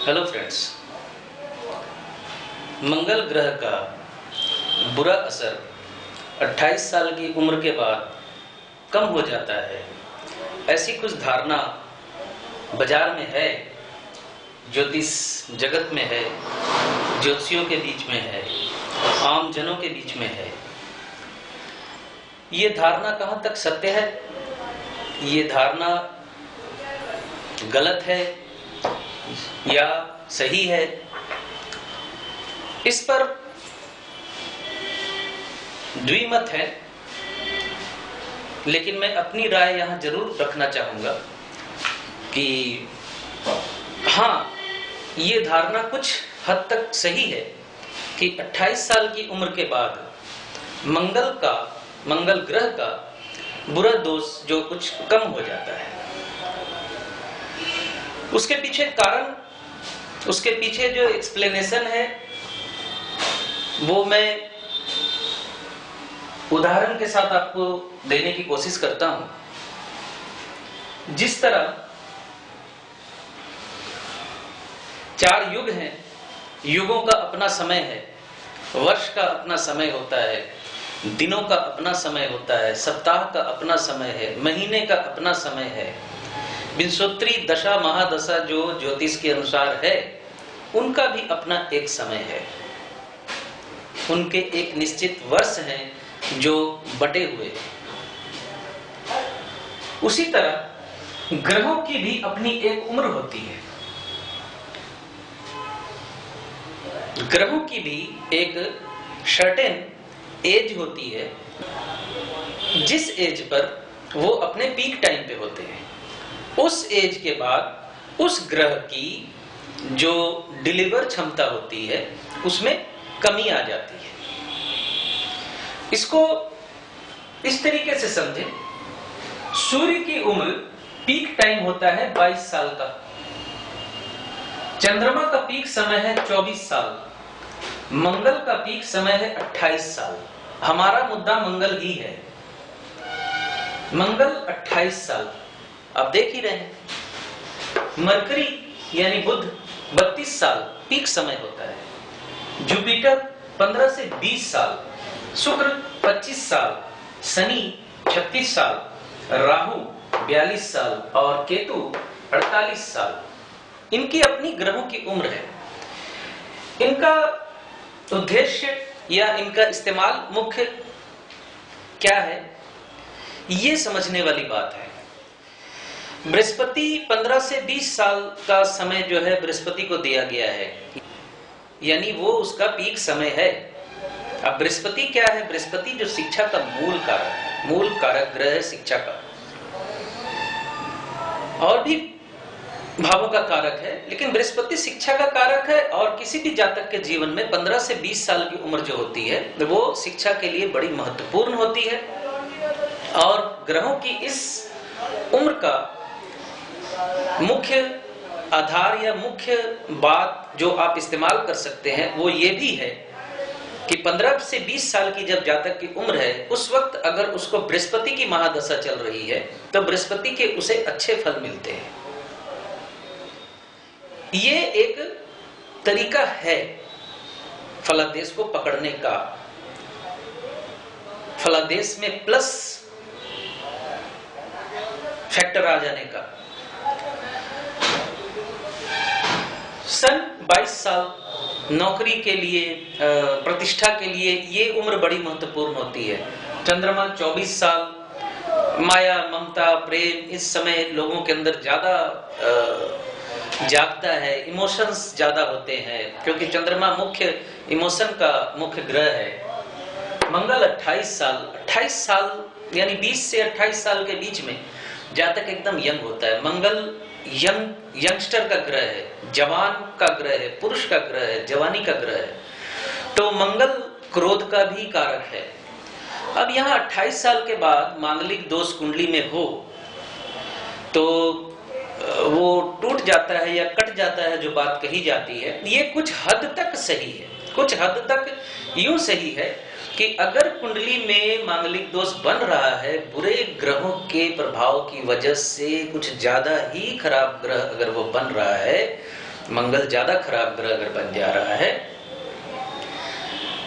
Hello friends, मंगल ग्रह का बुरा असर 28 साल की उम्र के बाद कम हो जाता है। ऐसी कुछ धारणा बाजार में है, ज्योतिष जगत में है, ज्योतिषियों के बीच में है, आम जनों के बीच में है। ये धारणा कहाँ तक सत्य है, ये धारणा गलत है या सही है, इस पर द्विमत है। लेकिन मैं अपनी राय यहां जरूर रखना चाहूंगा कि हाँ, ये धारणा कुछ हद तक सही है कि 28 साल की उम्र के बाद मंगल ग्रह का बुरा दोष जो कुछ कम हो जाता है। उसके पीछे कारण, उसके पीछे जो एक्सप्लेनेशन है वो मैं उदाहरण के साथ आपको देने की कोशिश करता हूं। जिस तरह 4 युग हैं, युगों का अपना समय है, वर्ष का अपना समय होता है, दिनों का अपना समय होता है, सप्ताह का अपना समय है, महीने का अपना समय है, विंशोत्तरी दशा महादशा जो ज्योतिष के अनुसार है उनका भी अपना एक समय है, उनके एक निश्चित वर्ष हैं जो बटे हुए। उसी तरह ग्रहों की भी अपनी एक उम्र होती है, ग्रहों की भी एक सर्टेन एज होती है, जिस एज पर वो अपने पीक टाइम पे होते हैं। उस एज के बाद उस ग्रह की जो डिलीवर क्षमता होती है उसमें कमी आ जाती है। इसको इस तरीके से समझें, सूर्य की उम्र पीक टाइम होता है 22 साल का, चंद्रमा का पीक समय है 24 साल, मंगल का पीक समय है 28 साल। हमारा मुद्दा मंगल ही है। मंगल 28 साल आप देख ही रहे हैं। मरकरी यानी बुध 32 साल पीक समय होता है, जुपिटर 15 से 20 साल, शुक्र 25 साल, शनि 36 साल, राहु 42 साल और केतु 48 साल। इनकी अपनी ग्रहों की उम्र है। इनका उद्देश्य या इनका इस्तेमाल मुख्य क्या है, ये समझने वाली बात है। बृहस्पति 15 से 20 साल का समय जो है बृहस्पति को दिया गया है, यानी वो उसका पीक समय है। अब बृहस्पति क्या है? बृहस्पति जो शिक्षा का मूल कारक है, मूल कारक ग्रह है शिक्षा का, और भी भावों का कारक है, लेकिन बृहस्पति शिक्षा का कारक है। और किसी भी जातक के जीवन में 15 से 20 साल की उम्र जो होती है वो शिक्षा के लिए बड़ी महत्वपूर्ण होती है। और ग्रहों की इस उम्र का मुख्य आधार या मुख्य बात जो आप इस्तेमाल कर सकते हैं वो ये भी है कि 15 से 20 साल की जब जातक की उम्र है उस वक्त अगर उसको बृहस्पति की महादशा चल रही है तो बृहस्पति के उसे अच्छे फल मिलते हैं। ये एक तरीका है फलादेश को पकड़ने का, फलादेश में प्लस फैक्टर आ जाने का। सन 22 साल नौकरी के लिए, प्रतिष्ठा के लिए ये उम्र बड़ी महत्वपूर्ण होती है। चंद्रमा 24 साल, माया ममता प्रेम इस समय लोगों के अंदर ज्यादा जागता है, इमोशंस ज्यादा होते हैं, क्योंकि चंद्रमा मुख्य इमोशन का मुख्य ग्रह है। मंगल 28 साल यानी 20 से 28 साल के बीच में जातक एकदम यंग होता है। मंगल यंगस्टर का ग्रह है, जवान का ग्रह है, पुरुष का ग्रह है, जवानी का ग्रह है। तो मंगल क्रोध का भी कारक है। अब यहाँ 28 साल के बाद मांगलिक दोष कुंडली में हो तो वो टूट जाता है या कट जाता है, जो बात कही जाती है ये कुछ हद तक सही है। कुछ हद तक यूं सही है कि अगर कुंडली में मांगलिक दोष बन रहा है बुरे ग्रहों के प्रभाव की वजह से, कुछ ज्यादा ही खराब ग्रह अगर वो बन रहा है, मंगल ज्यादा खराब ग्रह अगर बन जा रहा है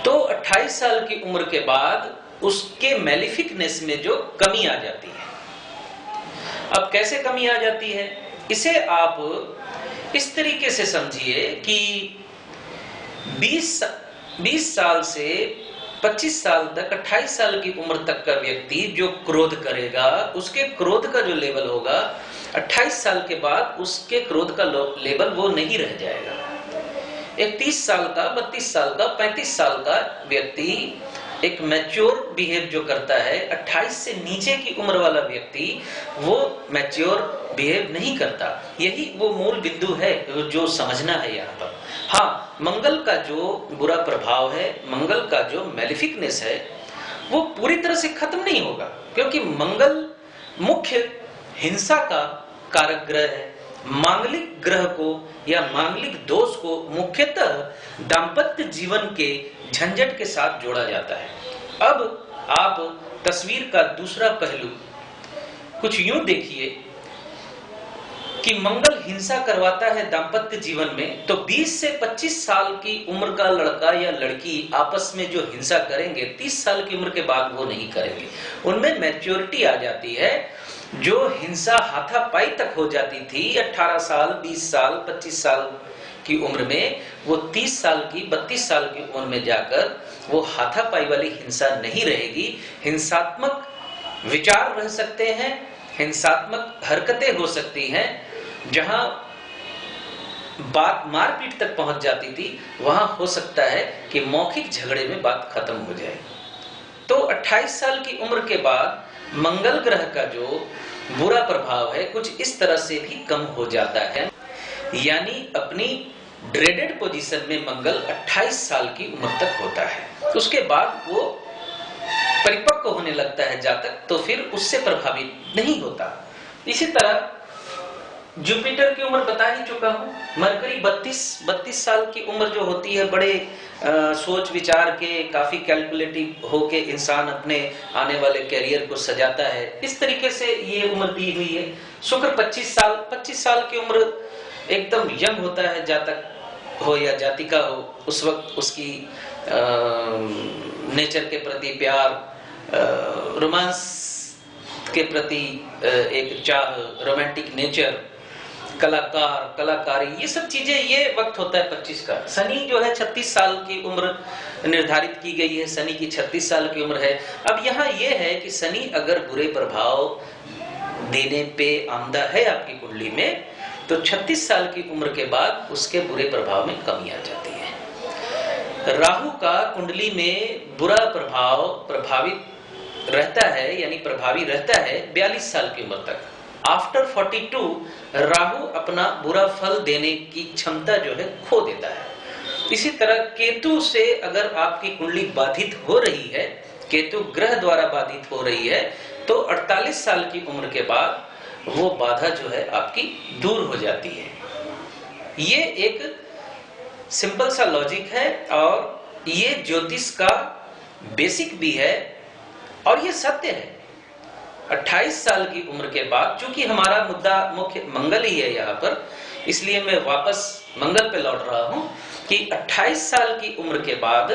तो 28 साल की उम्र के बाद उसके मैलिफिकनेस में जो कमी आ जाती है। अब कैसे कमी आ जाती है, इसे आप इस तरीके से समझिए कि 20 साल से 25 साल तक, 28 साल की उम्र तक का व्यक्ति जो क्रोध करेगा, उसके क्रोध का जो लेवल होगा 28 साल के बाद उसके क्रोध का लेवल वो नहीं रह जाएगा। एक 30 साल का, 32 साल का, 35 साल का व्यक्ति एक मैच्योर बिहेव जो करता है, 28 से नीचे की उम्र वाला व्यक्ति वो मैच्योर बिहेव नहीं करता। यही वो मूल बिंदु है जो समझना है यहाँ पर। हाँ, मंगल का जो बुरा प्रभाव है, मंगल का जो मैलिफिकनेस है, वो पूरी तरह से खत्म नहीं होगा, क्योंकि मंगल मुख्य हिंसा का कारक ग्रह है। मांगलिक ग्रह को या मांगलिक दोष को मुख्यतः दाम्पत्य जीवन के झंझट के साथ जोड़ा जाता है। अब आप तस्वीर का दूसरा पहलू कुछ यूं देखिए कि मंगल हिंसा करवाता है दाम्पत्य जीवन में, तो 20 से 25 साल की उम्र का लड़का या लड़की आपस में जो हिंसा करेंगे, 30 साल की उम्र के बाद वो नहीं करेंगे। उनमें मैच्योरिटी आ जाती है। जो हिंसा हाथापाई तक हो जाती थी 18 साल, 20 साल, 25 साल की उम्र में, वो 30 साल की, 32 साल की उम्र में जाकर वो हाथापाई वाली हिंसा नहीं रहेगी। हिंसात्मक विचार रह सकते हैं, हिंसात्मक हरकतें हो सकती हैं। जहां बात मारपीट तक पहुंच जाती थी, वहां हो सकता है कि मौखिक झगड़े में बात खत्म हो जाए। तो 28 साल की उम्र के बाद मंगल ग्रह का जो बुरा प्रभाव है कुछ इस तरह से भी कम हो जाता है। यानी अपनी ड्रेडेड पोजीशन में मंगल 28 साल की उम्र तक होता है। उसके बाद वो परिपक्व होने लगता है जातक, तो फिर उससे प्रभावित नहीं होता। इसी तरह जुपिटर की उम्र बता ही चुका हूं। मरकरी 32 साल की उम्र जो होती है, बड़े सोच विचार के, काफी कैलकुलेटिव होके इंसान अपने आने वाले कैरियर को सजाता है। इस तरीके से ये उम्र दी हुई है। शुक्र 25 साल की उम्र एकदम यंग होता है, जातक हो या जातिका हो। उस वक्त उसकी नेचर के प्रति प्यार, रोमांस के प्रति एक चाह, रोमांटिक नेचर, कलाकार, कलाकारी, ये सब चीजें, ये वक्त होता है 25 का। शनि जो है 36 साल की उम्र निर्धारित की गई है, शनि की 36 साल की उम्र है। अब यहाँ ये है कि शनि अगर बुरे प्रभाव देने पे आमदा है आपकी कुंडली में, तो 36 साल की उम्र के बाद उसके बुरे प्रभाव में कमी आ जाती है। राहु का कुंडली में बुरा प्रभाव प्रभावित रहता है, यानी प्रभावी रहता है 42 साल की उम्र तक। आफ्टर 42 राहु अपना बुरा फल देने की क्षमता जो है खो देता है। इसी तरह केतु से अगर आपकी कुंडली बाधित हो रही है, केतु ग्रह द्वारा बाधित हो रही है, तो 48 साल की उम्र के बाद वो बाधा जो है आपकी दूर हो जाती है। ये एक सिंपल सा लॉजिक है और ये ज्योतिष का बेसिक भी है और ये सत्य है। 28 साल की उम्र के बाद, चूंकि हमारा मुद्दा मुख्य मंगल ही है यहाँ पर, इसलिए मैं वापस मंगल पे लौट रहा हूं कि 28 साल की उम्र के बाद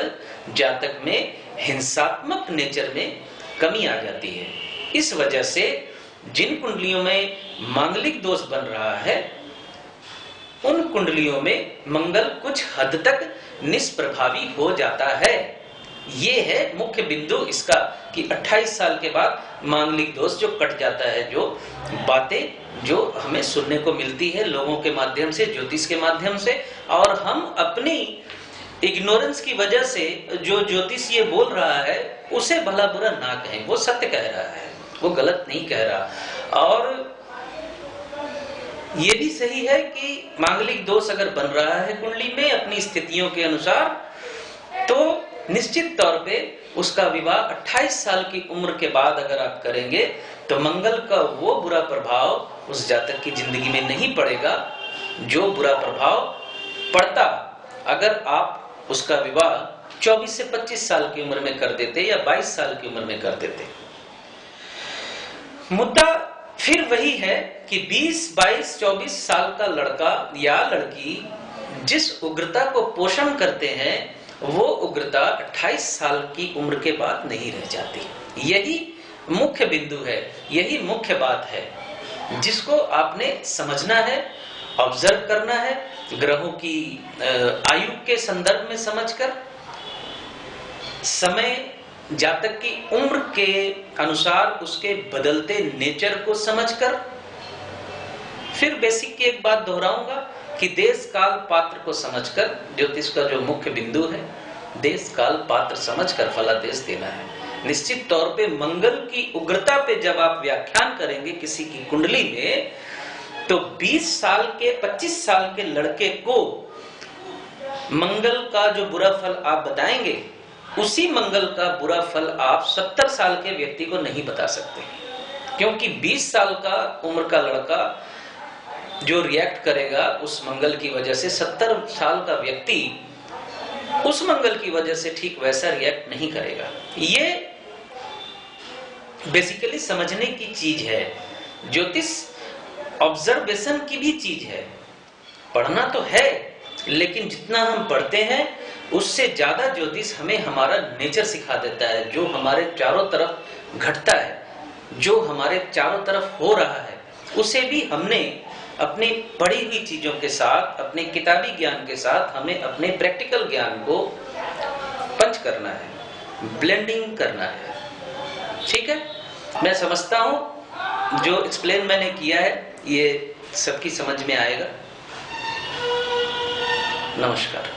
जातक में हिंसात्मक नेचर में कमी आ जाती है। इस वजह से जिन कुंडलियों में मांगलिक दोष बन रहा है, उन कुंडलियों में मंगल कुछ हद तक निष्प्रभावी हो जाता है। ये है मुख्य बिंदु इसका कि 28 साल के बाद मांगलिक दोष जो कट जाता है। जो बातें जो हमें सुनने को मिलती है लोगों के माध्यम से, ज्योतिष के माध्यम से, और हम अपनी इग्नोरेंस की वजह से जो ज्योतिष ये बोल रहा है उसे भला बुरा ना कहें, वो सत्य कह रहा है, वो गलत नहीं कह रहा। और ये भी सही है कि मांगलिक दोष अगर बन रहा है कुंडली में अपनी स्थितियों के अनुसार, तो निश्चित तौर पे उसका विवाह 28 साल की उम्र के बाद अगर आप करेंगे तो मंगल का वो बुरा प्रभाव उस जातक की जिंदगी में नहीं पड़ेगा जो बुरा प्रभाव पड़ता अगर आप उसका विवाह 24 से 25 साल की उम्र में कर देते या 22 साल की उम्र में कर देते। मुद्दा फिर वही है कि 20, 22, 24 साल का लड़का या लड़की जिस उग्रता को पोषण करते हैं वो उग्रता 28 साल की उम्र के बाद नहीं रह जाती। यही मुख्य बिंदु है, यही मुख्य बात है जिसको आपने समझना है, ऑब्जर्व करना है, ग्रहों की आयु के संदर्भ में समझकर, समय जातक की उम्र के अनुसार उसके बदलते नेचर को समझकर, फिर बेसिक की एक बात दोहराऊंगा कि देश काल पात्र को समझकर, ज्योतिष का जो मुख्य बिंदु है देश काल पात्र समझकर फलादेश देना है। निश्चित तौर पे मंगल की उग्रता पे जब आप व्याख्यान करेंगे किसी की कुंडली में, तो 20 साल के 25 साल के लड़के को मंगल का जो बुरा फल आप बताएंगे, उसी मंगल का बुरा फल आप 70 साल के व्यक्ति को नहीं बता सकते, क्योंकि 20 साल का उम्र का लड़का जो रिएक्ट करेगा उस मंगल की वजह से, 70 साल का व्यक्ति उस मंगल की वजह से ठीक वैसा रिएक्ट नहीं करेगा। ये बेसिकली समझने की चीज है। ज्योतिष ऑब्जर्वेशन की भी चीज है। पढ़ना तो है, लेकिन जितना हम पढ़ते हैं उससे ज्यादा ज्योतिष हमें हमारा नेचर सिखा देता है। जो हमारे चारों तरफ घटता है, जो हमारे चारों तरफ हो रहा है, उसे भी हमने अपनी पढ़ी हुई चीजों के साथ, अपने किताबी ज्ञान के साथ हमें अपने प्रैक्टिकल ज्ञान को पंच करना है, ब्लेंडिंग करना है। ठीक है, मैं समझता हूं जो एक्सप्लेन मैंने किया है ये सबकी समझ में आएगा। नमस्कार।